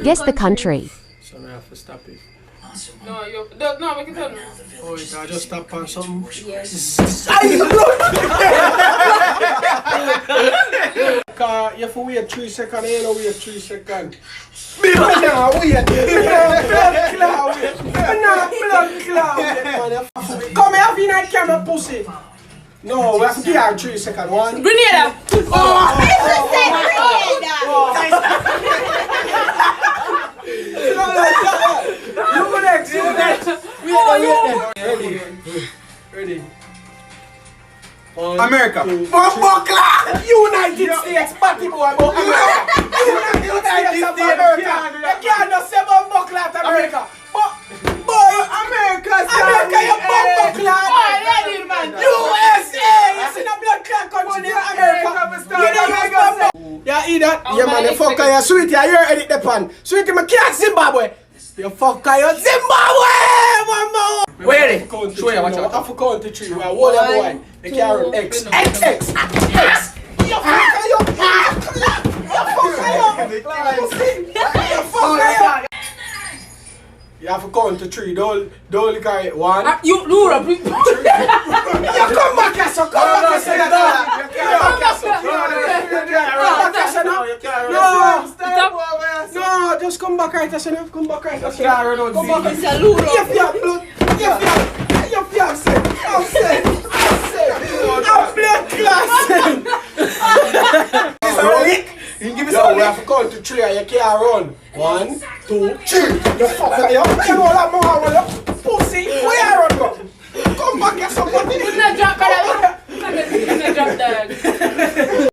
Guess the country. So I have to stop it. No, we can tell them. Oh, it I just stop on something. Yes. Cause you have to wait 3 seconds, you don't wait 3 seconds. Nah, wait. Blood cloud. Nah, blood cloud. Come here, be that camera pussy. No, we have to give her 3 seconds. 1. Grenada! You next, you next. Ready. Ready. America. Buckler! United States, party boy, America. United States of America. You can't just say buckler at America. Boy, America, you buckler. USA, you see the blood clot country in America. Yeah, eat that. Yeah, man, you fucker, you sweetie, you edit the pan. Sweetie, I can't Zimbabwe. You fucker, you Zimbabwe! One more! Where Show you, watch out. I have to count to 3. We are all your boy. They carry X. X. You fucker, you fucker, you have to count to 3. Don't look at it. 1. You come back here, so come back here. No, just come back right here, come back right here. Come back right here. You fiancé. I'm blood classing. Yo, we have to count to 3 and you can't run. 1, 2, 3. You fucker, you know that more, you pussy. Where you run, bro? Come back here, somebody. Put that drop, brother. Put that drop, dog.